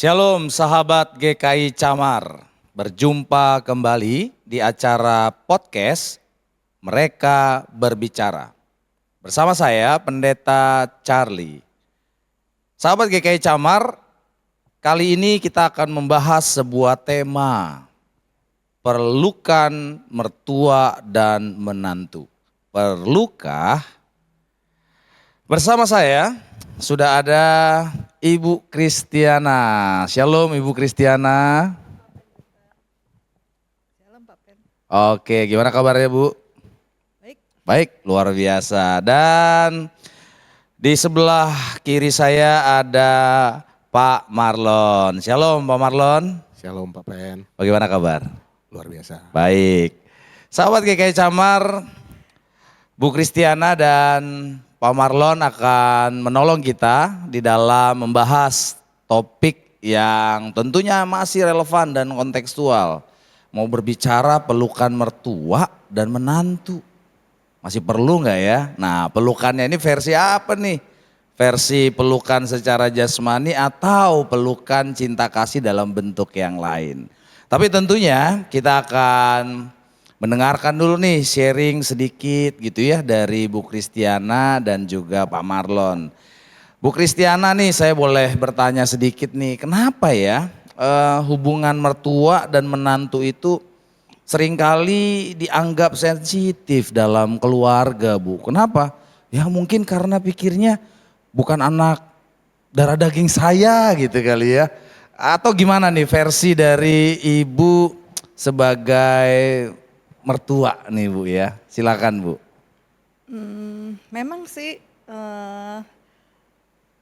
Shalom sahabat GKI Camar, berjumpa kembali di acara podcast Mereka Berbicara. Bersama saya Pendeta Charlie. Sahabat GKI Camar, kali ini kita akan membahas sebuah tema. Perlukan mertua dan menantu. Perlukah? Bersama saya sudah ada Ibu Kristiana. Shalom Ibu Kristiana. Shalom Pak Pen. Oke, gimana kabarnya Bu? Baik. Baik, luar biasa. Dan di sebelah kiri saya ada Pak Marlon. Shalom Pak Marlon. Shalom Pak Pen, Bagaimana kabar? luar biasa. Baik. Sahabat GKI Camar, Bu Kristiana dan Pak Marlon akan menolong kita di dalam membahas topik yang tentunya masih relevan dan kontekstual. Mau berbicara pelukan mertua dan menantu. Masih perlu nggak ya? Nah, pelukannya ini versi apa nih? Versi pelukan secara jasmani atau pelukan cinta kasih dalam bentuk yang lain. Tapi tentunya kita akan mendengarkan dulu nih sharing sedikit gitu ya dari Bu Kristiana dan juga Pak Marlon. Bu Kristiana nih, saya boleh bertanya sedikit nih, kenapa ya hubungan mertua dan menantu itu seringkali dianggap sensitif dalam keluarga Bu? Kenapa? Ya mungkin karena pikirnya bukan anak darah daging saya gitu kali ya. Atau gimana nih versi dari Ibu sebagai mertua nih Bu ya, silakan Bu. Memang sih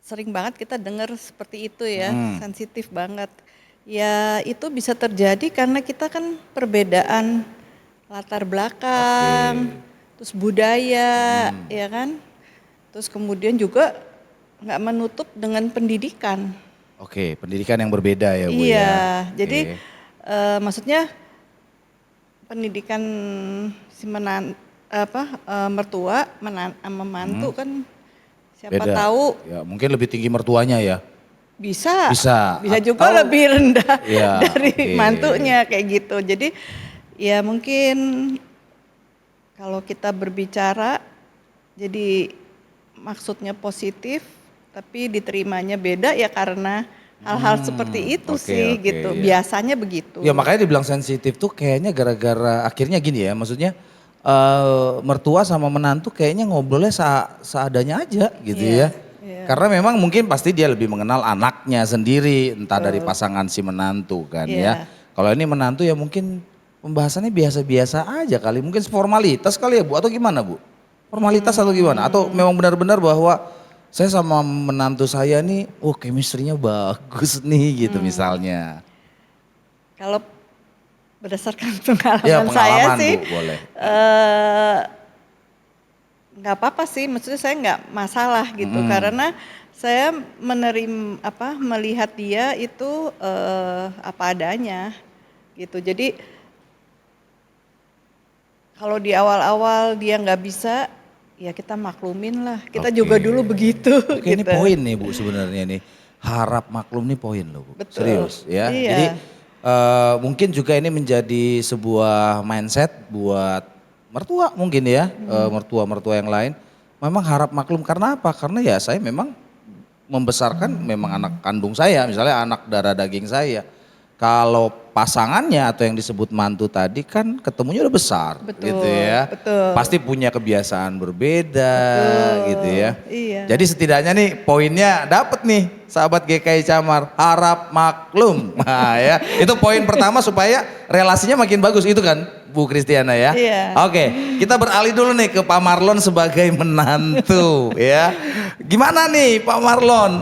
sering banget kita dengar seperti itu ya, sensitif banget. Ya itu bisa terjadi karena kita kan perbedaan latar belakang, terus budaya, ya kan. Terus kemudian juga nggak menutup dengan pendidikan. Oke, pendidikan yang berbeda ya Bu ya. Iya, jadi Oke. maksudnya pendidikan si mertua sama mantu kan siapa Beda. tahu Ya, mungkin lebih tinggi mertuanya ya. bisa Bisa, juga atau- lebih rendah Iya, dari oke. mantunya kayak gitu. Jadi ya mungkin kalau kita berbicara jadi maksudnya positif tapi diterimanya beda ya karena hal-hal seperti itu oke, sih oke, gitu. ya. Biasanya begitu. Ya makanya dibilang sensitif tuh kayaknya gara-gara akhirnya gini ya, maksudnya mertua sama menantu kayaknya ngobrolnya seadanya aja gitu Iya, ya. iya. Karena memang mungkin pasti dia lebih mengenal anaknya sendiri, entah dari pasangan si menantu kan ya. Iya. Kalau ini menantu ya mungkin pembahasannya biasa-biasa aja kali, mungkin formalitas kali ya Bu, atau gimana Bu? Formalitas atau gimana? Atau memang benar-benar bahwa saya sama menantu saya nih, oh chemistry-nya bagus nih gitu misalnya. Kalau berdasarkan Ya pengalaman saya pengalaman sih Bu, boleh. nggak apa-apa sih, maksudnya saya nggak masalah gitu karena saya melihat dia itu apa adanya gitu. Jadi kalau di awal-awal dia nggak bisa, ya kita maklumin lah. Kita Oke. juga dulu begitu. Oke, ini gitu. poin nih Bu sebenarnya nih. Harap maklum nih poin loh Bu. Betul. Serius ya. Iya. Jadi mungkin juga ini menjadi sebuah mindset buat mertua mungkin ya. Mertua-mertua yang lain. Memang harap maklum karena apa? Karena ya saya memang membesarkan memang anak kandung saya. Misalnya anak darah daging saya. Kalau pasangannya atau yang disebut mantu tadi kan ketemunya udah besar Betul, gitu ya. betul. Pasti punya kebiasaan berbeda gitu ya. Iya. Jadi setidaknya nih poinnya dapet nih sahabat GKI Camar, harap maklum. Nah ya, itu poin pertama supaya relasinya makin bagus itu kan Bu Kristiana ya. Iya. Oke, kita beralih dulu nih ke Pak Marlon sebagai menantu ya. Gimana nih Pak Marlon?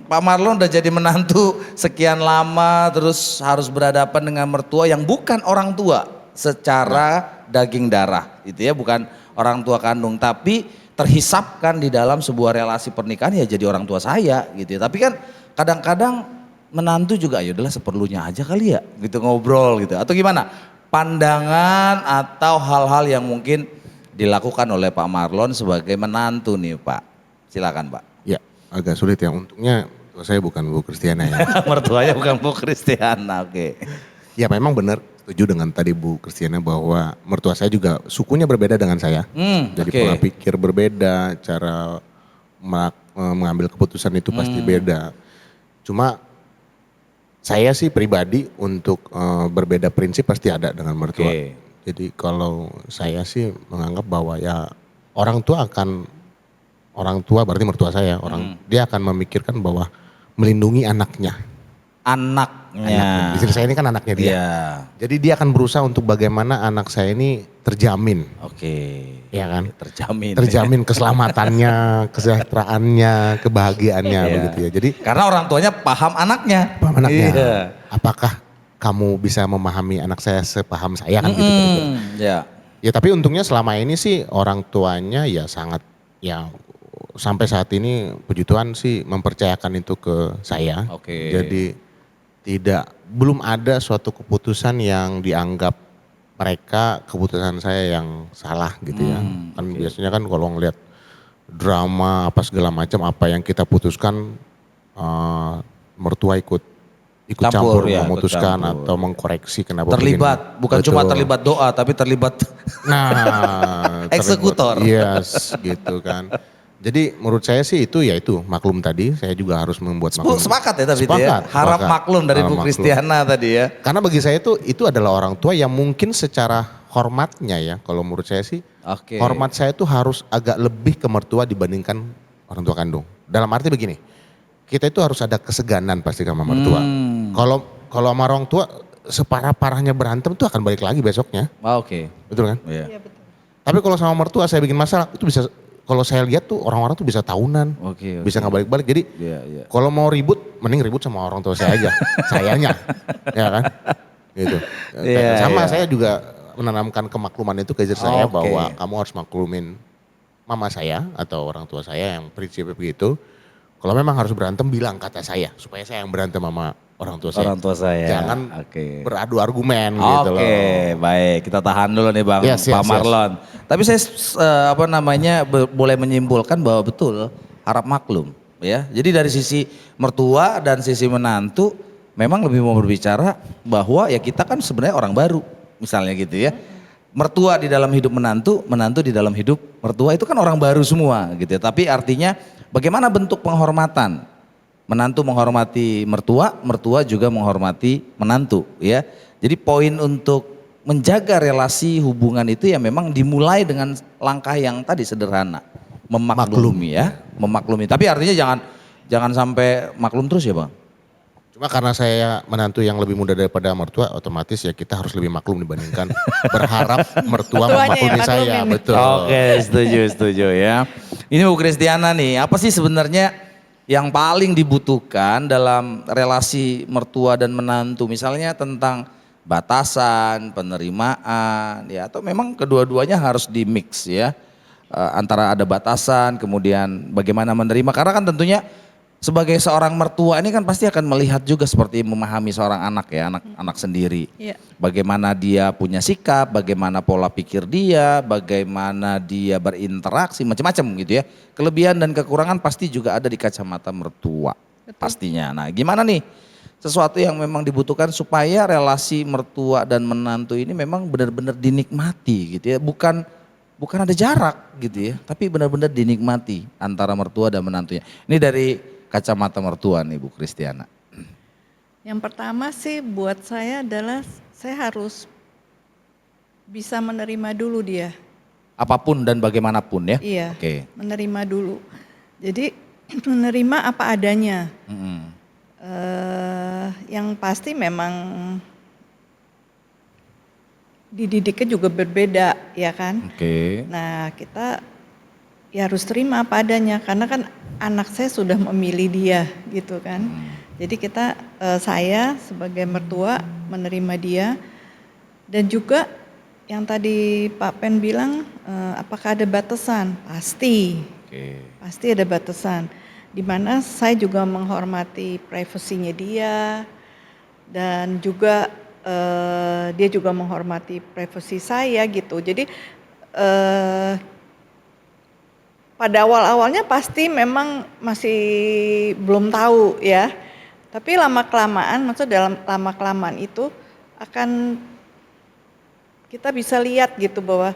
Pak Marlon udah jadi menantu sekian lama terus harus berhadapan dengan mertua yang bukan orang tua secara daging darah gitu ya, bukan orang tua kandung tapi terhisapkan di dalam sebuah relasi pernikahan ya jadi orang tua saya gitu ya. Tapi kan kadang-kadang menantu juga ya udahlah seperlunya aja kali ya gitu ngobrol gitu atau gimana? Pandangan atau hal-hal yang mungkin dilakukan oleh Pak Marlon sebagai menantu nih Pak. Silakan Pak. Ya, agak sulit ya. Untungnya Saya bukan Bu Kristiana ya. Mertuanya bukan Bu Kristiana, oke. Ya memang benar, setuju dengan tadi Bu Kristiana bahwa mertua saya juga sukunya berbeda dengan saya. Jadi oke. pola pikir berbeda, cara mengambil keputusan itu pasti beda. Cuma saya sih pribadi untuk berbeda prinsip pasti ada dengan mertua. Oke. Jadi kalau saya sih menganggap bahwa ya orang tua berarti mertua saya, dia akan memikirkan bahwa melindungi anaknya. Anaknya. Istri saya ini kan anaknya dia. Iya. Jadi dia akan berusaha untuk bagaimana anak saya ini terjamin, Oke. ya kan? Terjamin. Terjamin keselamatannya, kesejahteraannya, kebahagiaannya Iya. begitu ya. Jadi Karena orang tuanya paham anaknya. paham anaknya. Iya. Apakah kamu bisa memahami anak saya sepaham saya kan gitu kira-kira. Ya. Ya tapi untungnya selama ini sih orang tuanya ya sangat ya sampai saat ini puji Tuhan sih mempercayakan itu ke saya. Oke. Jadi belum ada suatu keputusan yang dianggap mereka keputusan saya yang salah gitu ya. Kan biasanya kan kalau ngeliat drama apa segala macam apa yang kita putuskan mertua ikut Campur, campur, ya, memutuskan ikut campur. atau mengkoreksi kenapa Terlibat, begini. bukan cuma Betul. terlibat doa tapi terlibat Nah, Eksekutor. Yes, gitu kan. Jadi menurut saya sih itu ya itu maklum tadi, saya juga harus membuat maklum. sepakat ya tapi itu ya. Sepakat, Harap sepakat. maklum dari Harap Bu maklum. Kristiana tadi ya. Karena bagi saya itu adalah orang tua yang mungkin secara hormatnya ya, kalau menurut saya sih Oke. hormat saya itu harus agak lebih ke mertua dibandingkan orang tua kandung. Dalam arti begini, kita itu harus ada keseganan pasti sama mertua. Kalau sama orang tua separah-parahnya berantem tuh akan balik lagi besoknya, Oke. betul kan? Iya. Iya betul. Tapi kalau sama mertua saya bikin masalah itu bisa, kalau saya lihat tuh orang-orang tuh bisa tahunan, Oke. bisa nggak balik-balik. Jadi Iya, iya. kalau mau ribut, mending ribut sama orang tua saya aja, sayanya, ya kan? Gitu. Iya, Sama iya. saya juga menanamkan kemakluman itu ke istri saya Oke. bahwa kamu harus maklumin mama saya atau orang tua saya yang prinsipnya begitu. Kalau memang harus berantem bilang kata saya supaya saya yang berantem sama orang tua saya. Orang tua saya. Jangan Oke. beradu argumen gitu loh. Oke, baik. Kita tahan dulu nih Bang Yes, yes, Pak yes. Marlon. Tapi saya boleh menyimpulkan bahwa betul harap maklum ya. Jadi dari sisi mertua dan sisi menantu memang lebih mau berbicara bahwa ya kita kan sebenarnya orang baru misalnya gitu ya. Mertua di dalam hidup menantu, menantu di dalam hidup mertua itu kan orang baru semua gitu ya. Tapi artinya bagaimana bentuk penghormatan? Menantu menghormati mertua, mertua juga menghormati menantu ya. Jadi poin untuk menjaga relasi hubungan itu ya memang dimulai dengan langkah yang tadi sederhana. Memaklumi ya, memaklumi. Tapi artinya jangan sampai maklum terus ya Bang. Cuma karena saya menantu yang lebih muda daripada mertua, otomatis ya kita harus lebih maklum dibandingkan berharap mertua Mertuanya memaklumi yang saya. maklumin. Betul. Oke, setuju ya. Ini Bu Kristiana nih, apa sih sebenarnya yang paling dibutuhkan dalam relasi mertua dan menantu? Misalnya tentang batasan, penerimaan, ya atau memang kedua-duanya harus di-mix ya. Antara ada batasan, kemudian bagaimana menerima. Karena kan tentunya sebagai seorang mertua ini kan pasti akan melihat juga seperti memahami seorang anak ya, anak sendiri. Iya. Bagaimana dia punya sikap, bagaimana pola pikir dia, bagaimana dia berinteraksi, macam-macam gitu ya. Kelebihan dan kekurangan pasti juga ada di kacamata mertua. Betul. Pastinya. Nah gimana nih sesuatu yang memang dibutuhkan supaya relasi mertua dan menantu ini memang benar-benar dinikmati gitu ya. Bukan ada jarak gitu ya, tapi benar-benar dinikmati antara mertua dan menantunya. Ini dari kacamata mertua nih Bu Kristiana. Yang pertama sih buat saya adalah saya harus bisa menerima dulu dia. Apapun dan bagaimanapun ya. Iya. Oke. Menerima dulu. Jadi menerima apa adanya. Mm-mm. Yang pasti memang dididiknya juga berbeda ya kan. Oke. Nah kita ya harus terima apa adanya karena kan anak saya sudah memilih dia gitu kan. Jadi saya sebagai mertua menerima dia dan juga yang tadi Pak Pen bilang apakah ada batasan? Pasti. Oke. Pasti ada batasan. Dimana saya juga menghormati privasinya dia dan juga dia juga menghormati privasi saya gitu. Jadi pada awal-awalnya pasti memang masih belum tahu ya. Tapi lama-kelamaan, maksudnya dalam lama-kelamaan itu akan kita bisa lihat gitu bahwa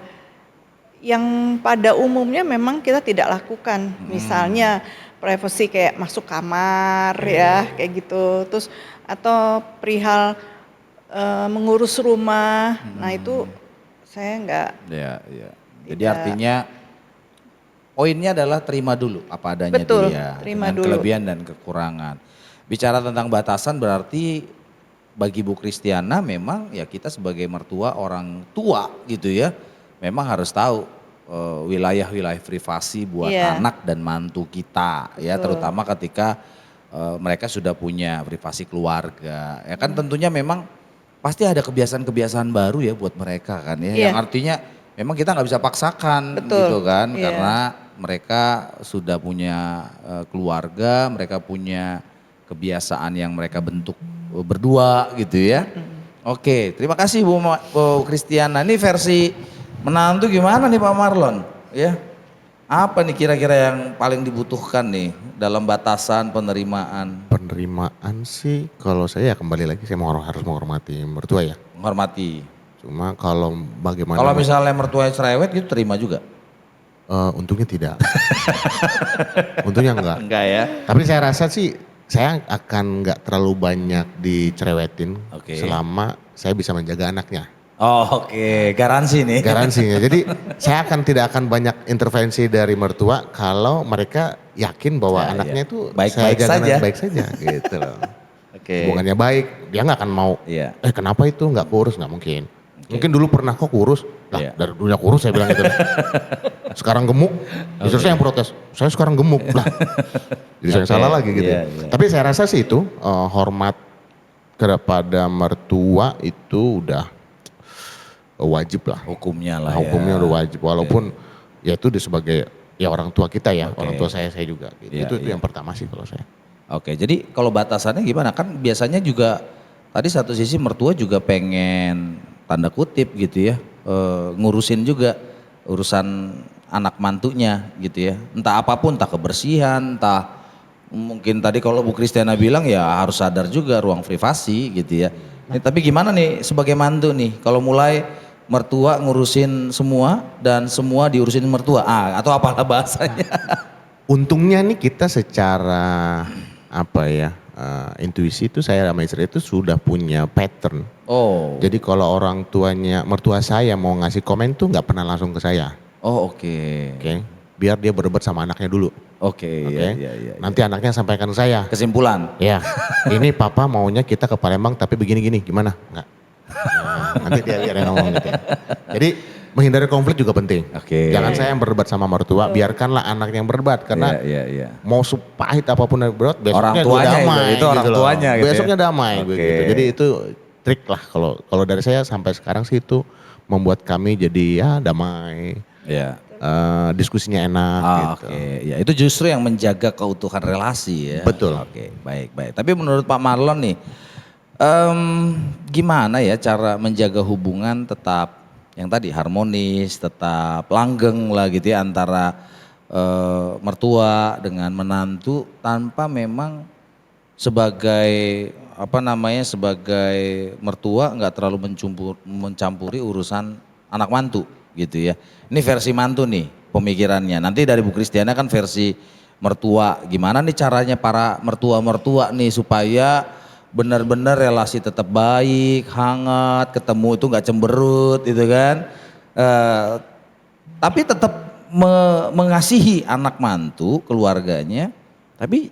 yang pada umumnya memang kita tidak lakukan. Misalnya privacy kayak masuk kamar ya, kayak gitu. Terus atau perihal mengurus rumah. Nah, itu saya enggak. Ya, ya. Jadi Tidak. artinya poinnya adalah terima dulu apa adanya Betul, dia terima dengan dulu. kelebihan dan kekurangan. Bicara tentang batasan berarti bagi Bu Kristiana memang ya kita sebagai mertua orang tua gitu ya, memang harus tahu wilayah-wilayah privasi buat Iya. anak dan mantu kita ya, Betul. terutama ketika mereka sudah punya privasi keluarga. Ya kan tentunya memang pasti ada kebiasaan-kebiasaan baru ya buat mereka kan ya, Iya. yang artinya memang kita nggak bisa paksakan Betul, gitu kan, iya. karena mereka sudah punya keluarga, mereka punya kebiasaan yang mereka bentuk berdua gitu ya. Oke, terima kasih Bu Kristiana. Ini versi menantu gimana nih Pak Marlon? Ya, apa nih kira-kira yang paling dibutuhkan nih dalam batasan penerimaan? Penerimaan sih kalau saya ya kembali lagi saya harus menghormati mertua ya. Menghormati. Cuma kalau bagaimana Kalau misalnya mertuanya cerewet gitu terima juga? untungnya tidak. Untungnya enggak. Enggak ya? Tapi saya rasa sih saya akan nggak terlalu banyak dicerewetin Oke. selama saya bisa menjaga anaknya. Oh, oke, garansi nih. Garansinya. Jadi saya tidak akan banyak intervensi dari mertua kalau mereka yakin bahwa Ya, anaknya ya. itu Baik-baik saya jaga saja. baik saja gitu loh. Oke. Hubungannya baik, dia nggak akan mau. Iya. Kenapa itu nggak kurus? Nggak mungkin. Mungkin dulu pernah kok kurus. Lah Iya. dari dulunya kurus saya bilang gitu. Sekarang gemuk. Justru saya yang protes. Saya sekarang gemuk. Lah. Jadi saya yang Oke, salah lagi gitu. iya, iya. Tapi saya rasa sih itu hormat kepada mertua itu udah wajib lah. Hukumnya lah ya. Hukumnya udah wajib. Walaupun ya itu sebagai ya orang tua kita ya. Oke. Orang tua saya juga. Gitu. Iya, Itu iya. yang pertama sih kalau saya. Oke, jadi kalau batasannya gimana? Kan biasanya juga tadi satu sisi mertua juga pengen tanda kutip gitu ya, ngurusin juga urusan anak mantunya gitu ya. Entah apapun, entah kebersihan, entah mungkin tadi kalau Bu Kristiana bilang ya harus sadar juga ruang privasi gitu ya. Tapi gimana nih sebagai mantu nih, kalau mulai mertua ngurusin semua dan semua diurusin mertua, atau apalah bahasanya? Untungnya nih kita secara apa ya intuisi itu saya sama istri itu sudah punya pattern. Oh, Jadi kalau orang tuanya mertua saya mau ngasih komen tuh nggak pernah langsung ke saya, oh oke. oke? Biar dia berdebat sama anaknya dulu, Oke, oke? iya. Nanti anaknya sampaikan ke saya. Kesimpulan. Ya, ini papa maunya kita ke Palembang tapi begini-gini, gimana? Enggak. Nah, nanti dia yang ngomong gitu ya. Jadi menghindari konflik juga penting. Oke. Jangan saya yang berdebat sama mertua, biarkanlah anaknya yang berdebat karena Iya. mau sepahit apapun yang berdebat Orang besoknya tuanya gue damai itu orang gitu loh. tuanya gitu ya. Besoknya damai Oke. gitu. Jadi itu trik lah kalau dari saya sampai sekarang sih itu membuat kami jadi ya damai, Iya. diskusinya enak gitu. Oke, ya itu justru yang menjaga keutuhan relasi ya. Betul. Oke, baik. Tapi menurut Pak Marlon nih, gimana ya cara menjaga hubungan tetap yang tadi harmonis, tetap langgeng lah gitu ya antara mertua dengan menantu tanpa memang sebagai sebagai mertua nggak terlalu mencampuri urusan anak mantu gitu ya. Ini versi mantu nih pemikirannya. Nanti dari Bu Kristiana kan versi mertua. Gimana nih caranya para mertua-mertua nih supaya benar-benar relasi tetap baik, hangat, ketemu itu nggak cemberut gitu kan. Tapi tetap mengasihi anak mantu, keluarganya, tapi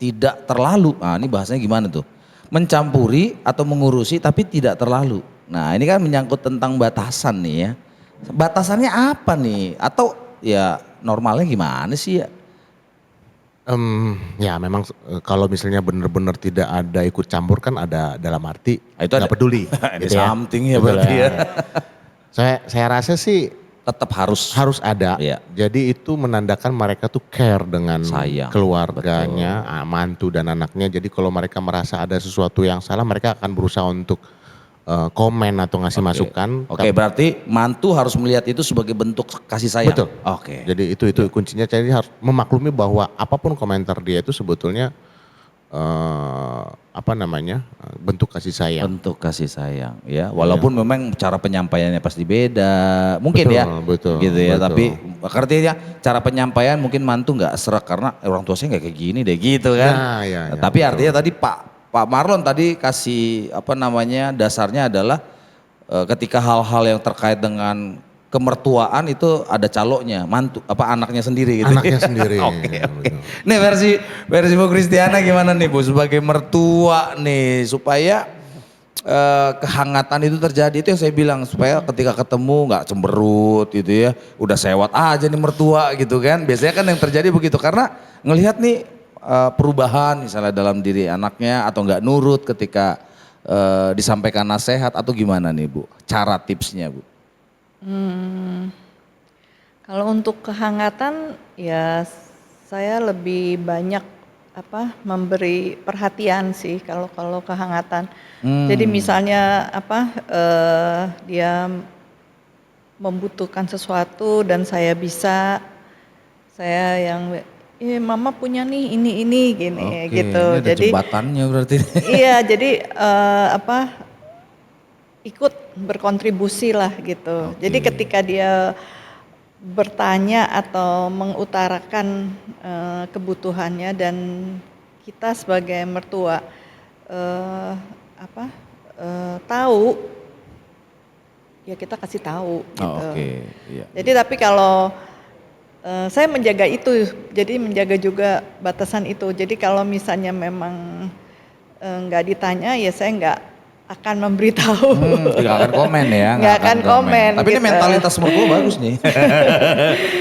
tidak terlalu. Nah ini bahasanya gimana tuh? Mencampuri atau mengurusi tapi tidak terlalu. Nah ini kan menyangkut tentang batasan nih ya. Batasannya apa nih? Atau ya normalnya gimana sih ya? Ya memang kalau misalnya benar-benar tidak ada ikut campur kan ada dalam arti Itu nggak ada- peduli. Ada gitu ya. something ya Betul berarti ya. Saya rasa sih Tetap harus. harus ada. Iya. Jadi itu menandakan mereka tuh care dengan Sayang, keluarganya, mantu dan anaknya. Jadi kalau mereka merasa ada sesuatu yang salah, mereka akan berusaha untuk komen atau ngasih Oke. masukan. Oke, berarti mantu harus melihat itu sebagai bentuk kasih sayang. Betul. Oke. Jadi itu kuncinya. Jadi harus memaklumi bahwa apapun komentar dia itu sebetulnya bentuk kasih sayang. Bentuk kasih sayang ya. Walaupun memang cara penyampaiannya pasti beda. Mungkin Betul, ya. betul, Gitu ya, betul. tapi artinya cara penyampaian mungkin mantu nggak serak karena orang tua saya nggak kayak gini deh gitu kan. Nah, ya, Tapi betul. artinya tadi Pak Marlon tadi kasih dasarnya adalah ketika hal-hal yang terkait dengan kemertuaan itu ada caloknya, anaknya sendiri gitu. Anaknya sendiri. Oke. Betul. Nih versi Bu Kristiana gimana nih Bu sebagai mertua nih supaya kehangatan itu terjadi, itu yang saya bilang, supaya ketika ketemu nggak cemberut gitu ya, udah sewot aja nih mertua gitu kan. Biasanya kan yang terjadi begitu karena ngelihat nih perubahan misalnya dalam diri anaknya atau nggak nurut ketika disampaikan nasihat atau gimana nih Bu cara tipsnya Bu? Kalau untuk kehangatan ya saya lebih banyak memberi perhatian sih kalau kehangatan. Jadi misalnya dia membutuhkan sesuatu dan saya bisa, saya yang mama punya nih ini gini Oke, gitu. ini ada Jadi jembatannya berarti. iya jadi ikut berkontribusi lah gitu. Oke. Jadi ketika dia bertanya atau mengutarakan kebutuhannya dan kita sebagai mertua tahu, ya kita kasih tahu gitu. Oh, oke, iya. Jadi tapi kalau saya menjaga itu, jadi menjaga juga batasan itu. Jadi kalau misalnya memang nggak ditanya, ya saya nggak akan memberitahu. Nggak akan komen ya. Nggak akan komen. Tapi ini gitu. mentalitas mertua bagus nih.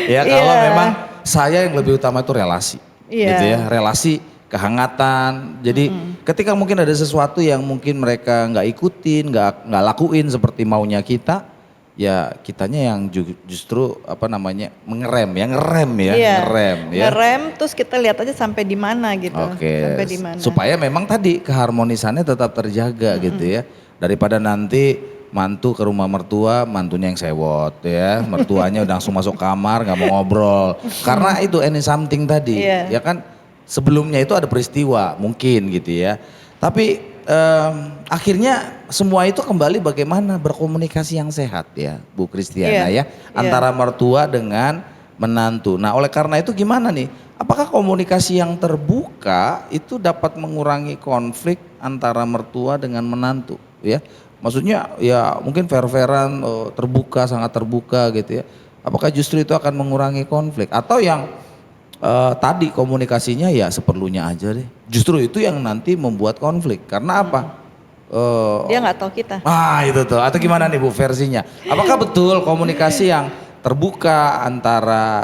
Ya kalau Iya. memang saya yang lebih utama itu relasi. Iya. Gitu ya, relasi, kehangatan. Jadi ketika mungkin ada sesuatu yang mungkin mereka nggak ikutin, nggak lakuin seperti maunya kita, ya kitanya yang justru ngerem ya. Iya. Ngerem ya. Ngerem terus kita lihat aja sampai di mana gitu. Oke, Sampai di mana. supaya memang tadi keharmonisannya tetap terjaga gitu ya. Daripada nanti mantu ke rumah mertua, mantunya yang sewot ya. Mertuanya udah langsung masuk kamar gak mau ngobrol. Karena itu any something tadi, Iya. ya kan sebelumnya itu ada peristiwa mungkin gitu ya. Tapi akhirnya semua itu kembali bagaimana berkomunikasi yang sehat ya Bu Kristiana Iya, ya. Antara mertua dengan menantu. Nah oleh karena itu gimana nih? Apakah komunikasi yang terbuka itu dapat mengurangi konflik antara mertua dengan menantu ya? Maksudnya ya mungkin fair-fairan, terbuka, sangat terbuka gitu ya. Apakah justru itu akan mengurangi konflik? Atau yang tadi komunikasinya ya seperlunya aja deh. Justru itu yang nanti membuat konflik. Karena apa? Dia nggak tahu kita. Itu tuh. Atau gimana nih Bu versinya? Apakah betul komunikasi yang terbuka antara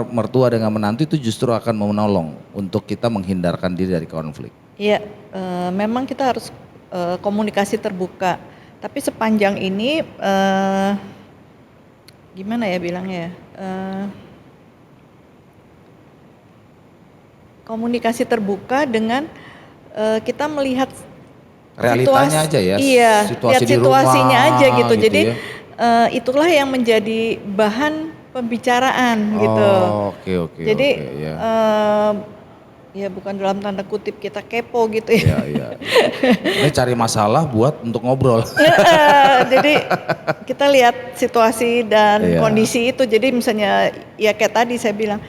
mertua dengan menantu itu justru akan menolong untuk kita menghindarkan diri dari konflik? Iya, memang kita harus komunikasi terbuka. Tapi sepanjang ini gimana ya bilangnya ya? Komunikasi terbuka dengan kita melihat Realitanya aja ya. Iya, situasi lihat di situasinya rumah, aja gitu. Jadi ya. itulah yang menjadi bahan pembicaraan gitu. Oke. Jadi Ya. ya bukan dalam tanda kutip kita kepo gitu ya. Iya. Ini cari masalah buat untuk ngobrol. Jadi kita lihat situasi dan Iya. kondisi itu. Jadi misalnya ya kayak tadi saya bilang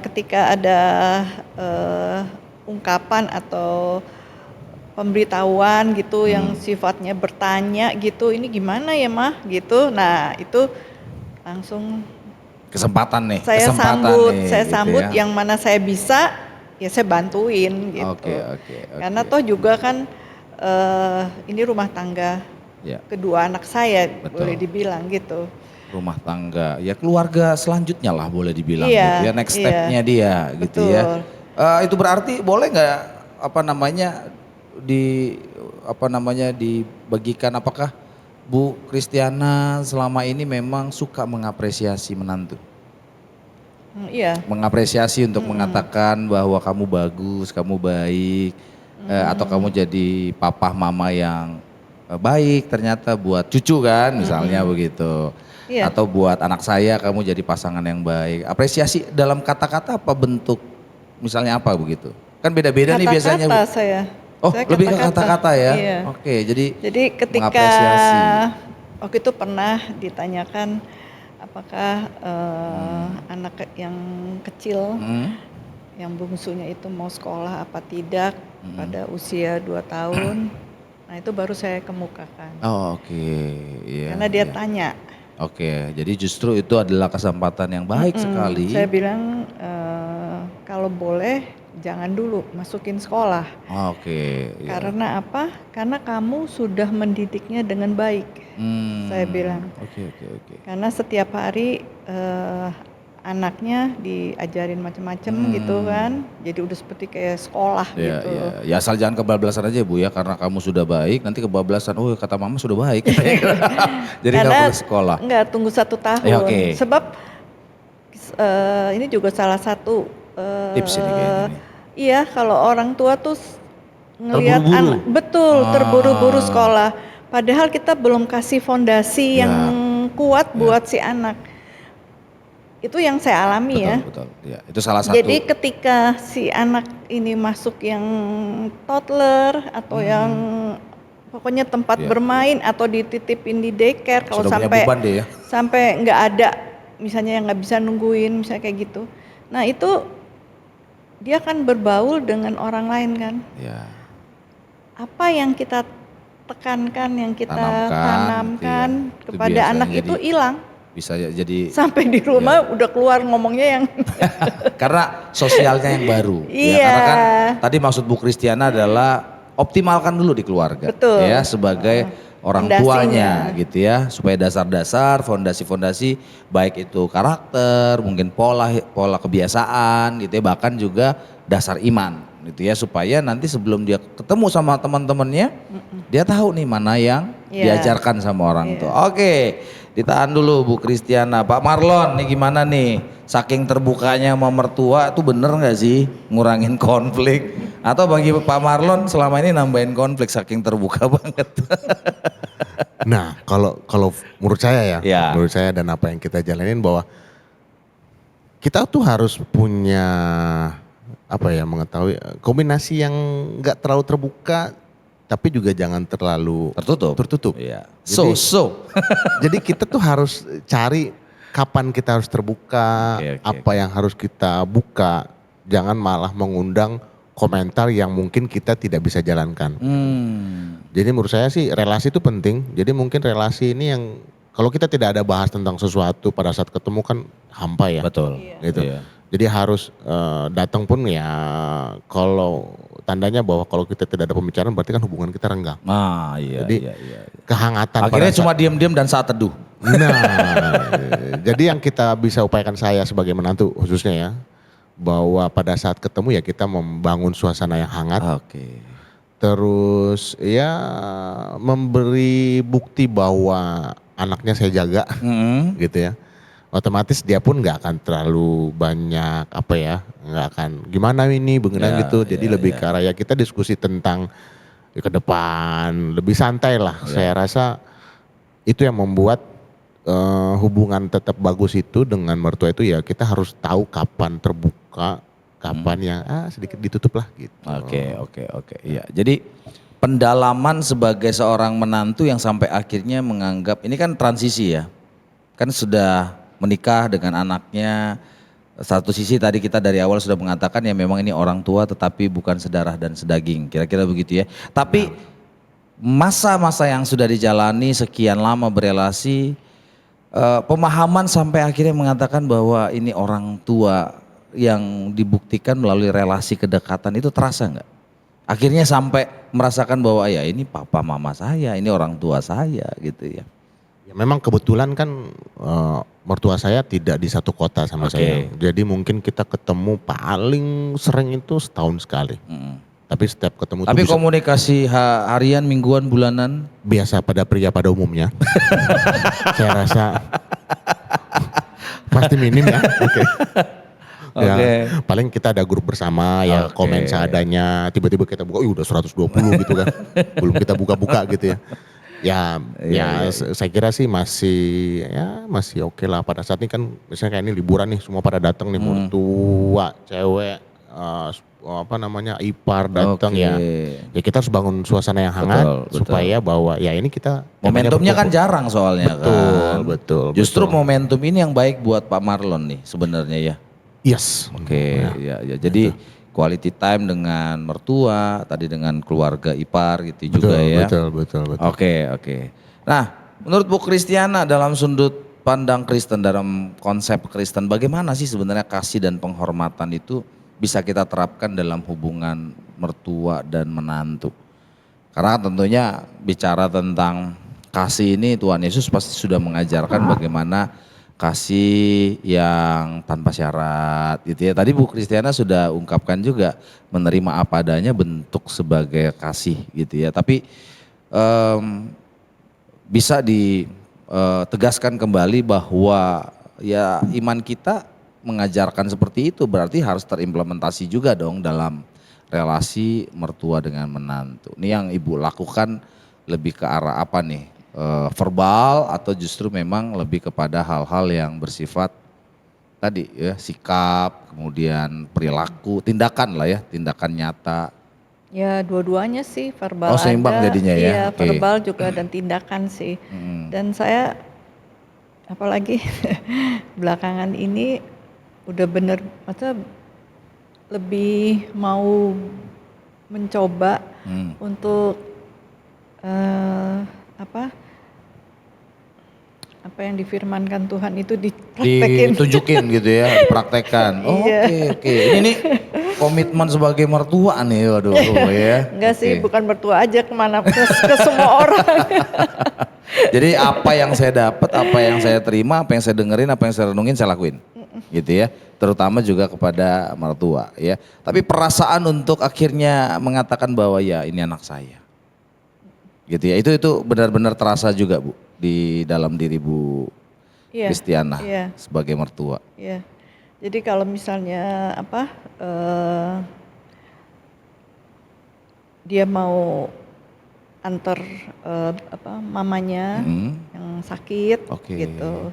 ketika ada ungkapan atau pemberitahuan gitu yang sifatnya bertanya gitu, ini gimana ya mah gitu. Nah itu langsung Kesempatan nih. saya gitu sambut ya. yang mana saya bisa ya saya bantuin gitu. Oke. Karena toh juga kan ini rumah tangga Ya. kedua anak saya, Betul. boleh dibilang gitu. Rumah tangga, ya keluarga selanjutnya lah boleh dibilang Iya, gitu ya, next iya. stepnya dia gitu ya. Betul. Itu berarti boleh nggak dibagikan, apakah Bu Kristiana selama ini memang suka mengapresiasi menantu? Iya. Mengapresiasi untuk mengatakan bahwa kamu bagus, kamu baik, atau kamu jadi papa mama yang baik ternyata buat cucu kan misalnya begitu. Iya. Atau buat anak saya kamu jadi pasangan yang baik. Apresiasi dalam kata-kata apa bentuk misalnya apa begitu? Kan beda-beda nih biasanya. Kata-kata saya. Oh Saya lebih ke kata-kata ya? Iya. Oke Jadi ketika mengapresiasi. waktu itu pernah ditanyakan apakah anak yang kecil yang bungsunya itu mau sekolah apa tidak pada usia 2 tahun. Nah itu baru saya kemukakan. Oh oke, iya. Karena dia iya. tanya. Oke, jadi justru itu adalah kesempatan yang baik sekali. Saya bilang kalau boleh jangan dulu masukin sekolah. Oke, iya. Karena apa? Karena kamu sudah mendidiknya dengan baik. Saya bilang. Oke. Karena setiap hari anaknya diajarin macam-macam gitu kan. Jadi udah seperti kayak sekolah Iya, gitu. iya. Ya asal jangan kebablasan aja Bu ya, karena kamu sudah baik, nanti kebablasan, oh kata mama sudah baik. Jadi nggak Karena perlu sekolah. Enggak, tunggu 1 tahun. Ya, oke. Sebab ini juga salah satu Tips ini kayaknya nih. Iya, kalau orang tua tuh ngelihat Terburu-buru. anak betul terburu-buru sekolah. Padahal kita belum kasih fondasi Ya. yang kuat buat si anak. Itu yang saya alami ya. Betul. Ya, itu salah satu. Jadi ketika si anak ini masuk yang toddler atau yang pokoknya tempat Iya, bermain atau dititipin di daycare kalau sudah punya sampai beban deh ya. sampai nggak ada misalnya yang nggak bisa nungguin misalnya kayak gitu. Nah itu dia kan berbaur dengan orang lain kan. Ya. Apa yang kita tekankan, yang kita Tanamkan, tanamkan gitu ya. Itu kepada biasanya anak jadi- itu hilang. Bisa jadi Sampai di rumah udah keluar ngomongnya yang karena sosialnya yang baru. Ya, Iya. karena kan tadi maksud Bu Kristiana adalah optimalkan dulu di keluarga. Betul. Ya sebagai orang Fondasinya. tuanya gitu ya. Supaya dasar-dasar, fondasi-fondasi baik itu karakter, mungkin pola kebiasaan gitu ya. Bahkan juga dasar iman gitu ya. Supaya nanti sebelum dia ketemu sama teman-temannya, dia tahu nih mana yang Iya. diajarkan sama orang tua. Oke. Ditahan dulu Bu Kristiana. Pak Marlon nih gimana nih? Saking terbukanya sama mertua itu bener gak sih ngurangin konflik? Atau bagi Pak Marlon selama ini nambahin konflik saking terbuka banget? Nah, kalau menurut saya ya, Ya. menurut saya dan apa yang kita jalanin bahwa kita tuh harus punya apa ya, mengetahui kombinasi yang nggak terlalu terbuka, tapi juga jangan terlalu Tertutup? tertutup. Iya. Jadi- Jadi Jadi kita tuh harus cari kapan kita harus terbuka, Oke. apa yang harus kita buka, jangan malah mengundang komentar yang mungkin kita tidak bisa jalankan. Jadi menurut saya sih relasi itu penting. Jadi mungkin relasi ini yang kalau kita tidak ada bahas tentang sesuatu pada saat ketemu kan hampa ya. betul. Gitu. Iya. Jadi harus datang pun ya kalau tandanya bahwa kalau kita tidak ada pembicaraan berarti kan hubungan kita renggang. Ah iya. Jadi, iya. Kehangatan Akhirnya pada cuma diam-diam dan saat teduh. Nah, jadi yang kita bisa upayakan saya sebagai menantu khususnya ya, bahwa pada saat ketemu ya kita membangun suasana yang hangat, Oke. terus ya memberi bukti bahwa anaknya saya jaga gitu ya. Otomatis dia pun nggak akan terlalu banyak apa ya, nggak akan gimana ini Ya, bagaimana gitu. Jadi lebih ke arah ya kita diskusi tentang ke depan, lebih santai lah. Saya rasa itu yang membuat hubungan tetap bagus itu dengan mertua itu ya kita harus tahu kapan terbuka, kapan yang sedikit ditutup lah gitu. Oke. Iya. Jadi pendalaman sebagai seorang menantu yang sampai akhirnya menganggap ini kan transisi ya. Kan sudah menikah dengan anaknya. Satu sisi tadi kita dari awal sudah mengatakan ya memang ini orang tua tetapi bukan sedarah dan sedaging. Kira-kira begitu ya. Tapi masa-masa yang sudah dijalani sekian lama berelasi, pemahaman sampai akhirnya mengatakan bahwa ini orang tua yang dibuktikan melalui relasi kedekatan itu terasa nggak? Akhirnya sampai merasakan bahwa ya ini papa mama saya, ini orang tua saya gitu ya. Ya memang kebetulan kan mertua saya tidak di satu kota sama Oke. saya. Jadi mungkin kita ketemu paling sering itu setahun sekali. Tapi setiap ketemu Tapi itu bisa komunikasi harian, mingguan, bulanan? biasa pada pria pada umumnya. Saya rasa pasti minim ya. Oke. Ya, Oke. paling kita ada grup bersama ya, Oke. komen seadanya, tiba-tiba kita buka, udah 120 gitu kan. Belum kita buka-buka gitu ya. Saya kira sih masih oke lah pada saat ini kan misalnya kayak ini liburan nih semua pada datang nih mertua, cewek, ipar datang Oke. ya kita harus bangun suasana yang hangat Betul. supaya bahwa ya ini kita Momentumnya kan berkumpul. jarang soalnya kan. Betul. Justru momentum ini yang baik buat Pak Marlon nih sebenarnya ya. Yes. Oke, ya. Jadi quality time dengan mertua, tadi dengan keluarga ipar gitu juga ya. Betul. Oke. Nah, menurut Bu Kristiana dalam sudut pandang Kristen, dalam konsep Kristen, bagaimana sih sebenarnya kasih dan penghormatan itu bisa kita terapkan dalam hubungan mertua dan menantu? Karena tentunya bicara tentang kasih ini Tuhan Yesus pasti sudah mengajarkan bagaimana kasih yang tanpa syarat gitu ya. Tadi Bu Kristiana sudah ungkapkan juga menerima apa adanya bentuk sebagai kasih gitu ya. Tapi bisa ditegaskan kembali bahwa ya iman kita mengajarkan seperti itu berarti harus terimplementasi juga dong dalam relasi mertua dengan menantu. Ini yang Ibu lakukan lebih ke arah apa nih? Verbal atau justru memang lebih kepada hal-hal yang bersifat tadi ya sikap, kemudian perilaku, tindakan lah ya, tindakan nyata. Ya dua-duanya sih, verbal Oh, seimbang ada, jadinya ya? iya Oke. verbal juga dan tindakan sih. Dan saya apalagi belakangan ini udah bener, maksudnya lebih mau mencoba untuk apa yang difirmankan Tuhan itu dipraktekin. Ditunjukin gitu ya, dipraktekkan. Oke. Ini nih komitmen sebagai mertua nih, waduh ya. Enggak sih, Oke. bukan mertua aja kemana ke semua orang. Jadi apa yang saya dapat, apa yang saya terima, apa yang saya dengerin, apa yang saya renungin saya lakuin. Gitu ya. Terutama juga kepada mertua ya. Tapi perasaan untuk akhirnya mengatakan bahwa ya ini anak saya. Gitu ya. Itu benar-benar terasa juga Bu di dalam diri Bu Iya, Kristiana iya. sebagai mertua. Iya. Jadi kalau misalnya dia mau antar mamanya yang sakit Oke. gitu.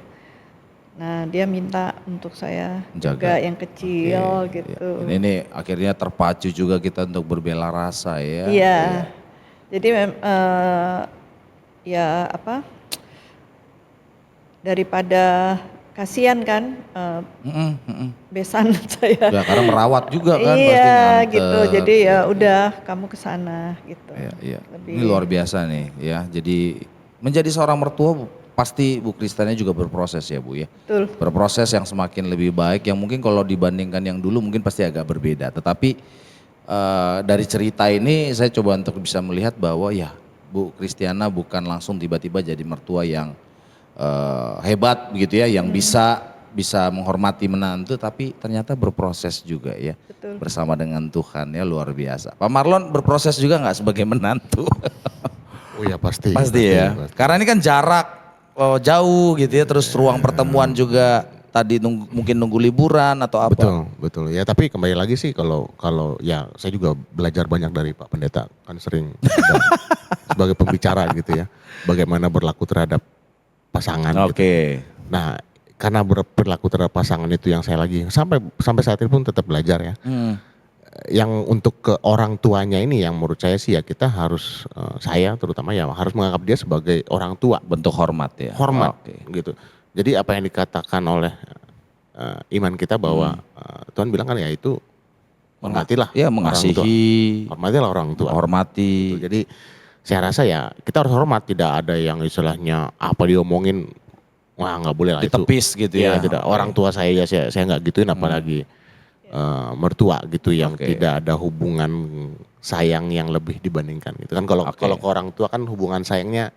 Nah, dia minta untuk saya Jaga. jaga yang kecil Oke, gitu. ya. Ini akhirnya terpacu juga kita untuk berbela rasa ya. Iya. Jadi daripada kasihan kan besan saya. Ya karena merawat juga kan pasti Iya nganter. gitu. Jadi ya udah kamu ke sana gitu. Iya. Lebih- Ini luar biasa nih ya. Jadi menjadi seorang mertua pasti Bu Kristiana juga berproses ya Bu ya. Betul. Berproses yang semakin lebih baik yang mungkin kalau dibandingkan yang dulu mungkin pasti agak berbeda. Tetapi dari cerita ini saya coba untuk bisa melihat bahwa ya Bu Kristiana bukan langsung tiba-tiba jadi mertua yang hebat begitu ya, yang bisa menghormati menantu, tapi ternyata berproses juga ya. Betul. Bersama dengan Tuhan ya, luar biasa. Pak Marlon berproses juga nggak sebagai menantu? Oh ya pasti. Pasti ya. Karena ini kan jarak jauh gitu ya, terus ruang pertemuan juga tadi mungkin nunggu liburan atau apa. Betul. Ya tapi kembali lagi sih kalau ya saya juga belajar banyak dari Pak Pendeta kan sering sebagai pembicara gitu ya. Bagaimana berlaku terhadap pasangan. Oke. Gitu. Nah karena berlaku terhadap pasangan itu yang saya lagi sampai saat ini pun tetap belajar ya. Yang untuk ke orang tuanya ini yang menurut saya sih ya kita harus saya terutama ya harus menganggap dia sebagai orang tua. Bentuk hormat ya. Hormat Oke. gitu. Jadi apa yang dikatakan oleh iman kita bahwa Tuhan bilang kan ya itu hormatilah. Ya orang tua. mengasihi, Hormatilah orang tua. hormati. Gitu. Jadi saya rasa ya kita harus hormat, tidak ada yang istilahnya apa diomongin wah nggak boleh lah Ditepis itu. gitu ya. Tidak. Oke. Orang tua saya nggak gituin apalagi mertua gitu yang Oke. tidak ada hubungan sayang yang lebih dibandingkan gitu kan. Kalau Oke. ke orang tua kan hubungan sayangnya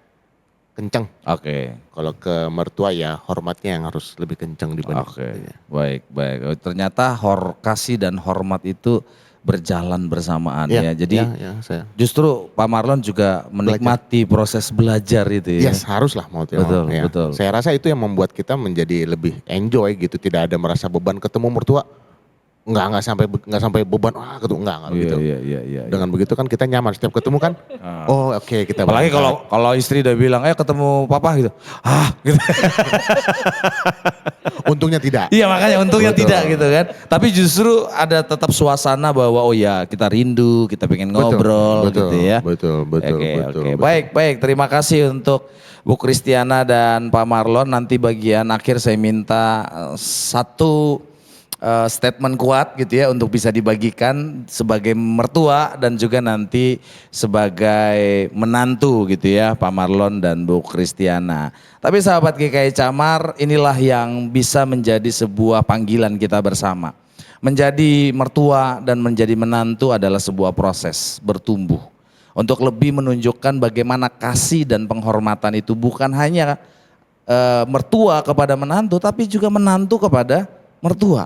kenceng. Oke. Kalau ke mertua ya hormatnya yang harus lebih kenceng dibanding. Oke. Baik. Oh, ternyata kasih dan hormat itu berjalan bersamaan ya. Jadi saya. justru Pak Marlon juga menikmati proses belajar itu ya. Yes, haruslah mau tidak Betul, mau, ya. betul. Saya rasa itu yang membuat kita menjadi lebih enjoy gitu, tidak ada merasa beban ketemu mertua. nggak sampai beban gitu enggak begitu. Iya. Dengan begitu kan kita nyaman setiap ketemu kan. Oh oke, kita Apalagi berangkat. kalau istri udah bilang, ketemu papa gitu. Gitu. Untungnya tidak. Iya makanya untungnya Betul. tidak gitu kan. Tapi justru ada tetap suasana bahwa oh ya kita rindu, kita pengen ngobrol betul, gitu ya. Betul. Oke. Baik. Terima kasih untuk Bu Kristiana dan Pak Marlon. Nanti bagian akhir saya minta satu statement kuat gitu ya untuk bisa dibagikan sebagai mertua dan juga nanti sebagai menantu gitu ya Pak Marlon dan Bu Kristiana. Tapi sahabat GKI Camar, inilah yang bisa menjadi sebuah panggilan kita bersama. Menjadi mertua dan menjadi menantu adalah sebuah proses bertumbuh. Untuk lebih menunjukkan bagaimana kasih dan penghormatan itu bukan hanya mertua kepada menantu tapi juga menantu kepada mertua.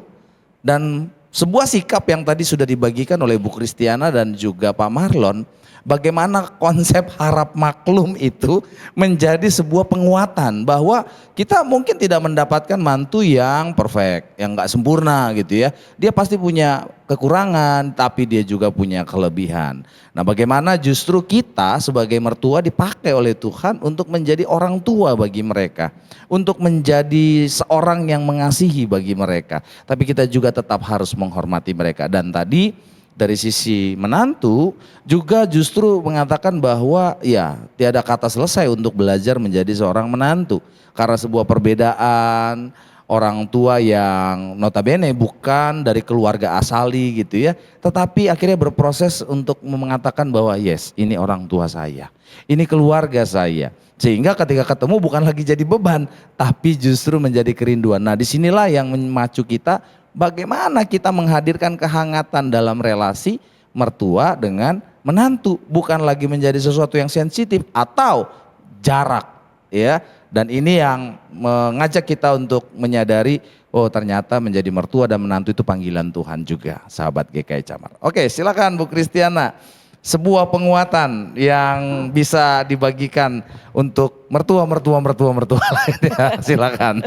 Dan sebuah sikap yang tadi sudah dibagikan oleh Bu Kristiana dan juga Pak Marlon, bagaimana konsep harap maklum itu menjadi sebuah penguatan bahwa kita mungkin tidak mendapatkan mantu yang perfect, yang gak sempurna gitu ya. Dia pasti punya kekurangan tapi dia juga punya kelebihan. Nah bagaimana justru kita sebagai mertua dipakai oleh Tuhan untuk menjadi orang tua bagi mereka. Untuk menjadi seorang yang mengasihi bagi mereka. Tapi kita juga tetap harus menghormati mereka. Dan tadi dari sisi menantu juga justru mengatakan bahwa ya tiada kata selesai untuk belajar menjadi seorang menantu. Karena sebuah perbedaan orang tua yang notabene bukan dari keluarga asali gitu ya. Tetapi akhirnya berproses untuk mengatakan bahwa yes ini orang tua saya, ini keluarga saya. Sehingga ketika ketemu bukan lagi jadi beban tapi justru menjadi kerinduan. Nah disinilah yang memacu kita bagaimana kita menghadirkan kehangatan dalam relasi mertua dengan menantu. Bukan lagi menjadi sesuatu yang sensitif atau jarak ya. Dan ini yang mengajak kita untuk menyadari oh ternyata menjadi mertua dan menantu itu panggilan Tuhan juga sahabat GKI Camar. Oke silakan Bu Kristiana, sebuah penguatan yang bisa dibagikan untuk mertua lain ya, silakan.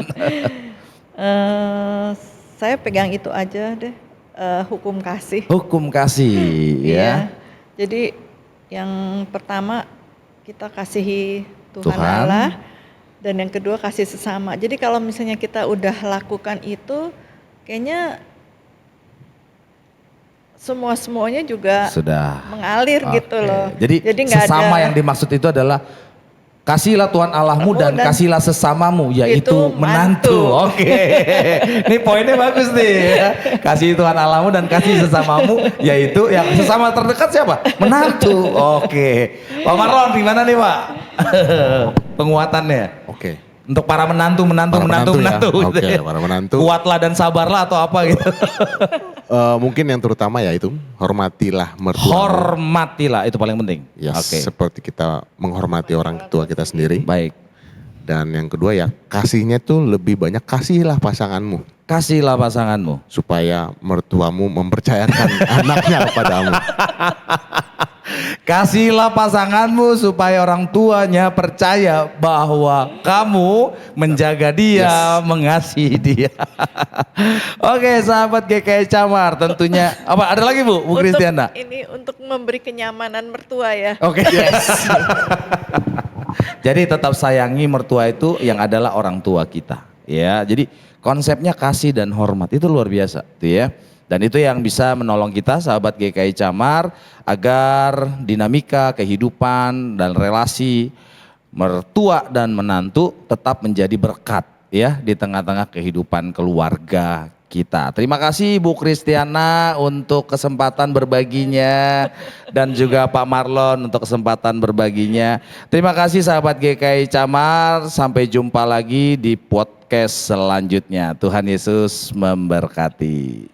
Saya pegang itu aja deh, hukum kasih. Hukum kasih ya. Jadi yang pertama kita kasihi Tuhan Tuhan. Allah. Dan yang kedua kasih sesama. Jadi kalau misalnya kita udah lakukan itu, kayaknya semuanya juga Sudah mengalir gitu loh. Jadi nggak sesama ada, yang dimaksud itu adalah kasihlah Tuhan Allahmu dan kasihlah sesamamu yaitu itu menantu. Oke. Ini poinnya bagus nih ya. Kasih Tuhan Allahmu dan kasih sesamamu yaitu yang sesama terdekat siapa? Menantu. Oke. Pak Marlon gimana nih Pak? Penguatannya. Oke. Untuk para menantu. Ya. Gitu Oke, ya. para menantu. Kuatlah dan sabarlah atau apa gitu. Mungkin yang terutama ya itu hormatilah mertua. Hormatilah itu paling penting. Ya, Oke. seperti kita menghormati orang tua kita sendiri. Baik. Dan yang kedua ya kasihnya tuh lebih banyak, kasihilah pasanganmu. Kasihlah pasanganmu. Supaya mertuamu mempercayakan anaknya kepadamu. Kasihlah pasanganmu supaya orang tuanya percaya bahwa kamu menjaga dia, mengasihi dia. Oke sahabat GKI Camar tentunya. Apa ada lagi Bu Kristiana? Ini untuk memberi kenyamanan mertua ya. Oke. Jadi tetap sayangi mertua itu yang adalah orang tua kita. Ya, jadi konsepnya kasih dan hormat itu luar biasa, tuh ya. Dan itu yang bisa menolong kita sahabat GKI Camar agar dinamika kehidupan dan relasi mertua dan menantu tetap menjadi berkat ya di tengah-tengah kehidupan keluarga kita. Terima kasih Bu Kristiana untuk kesempatan berbaginya dan juga Pak Marlon untuk kesempatan berbaginya. Terima kasih sahabat GKI Camar, sampai jumpa lagi di podcast selanjutnya. Tuhan Yesus memberkati.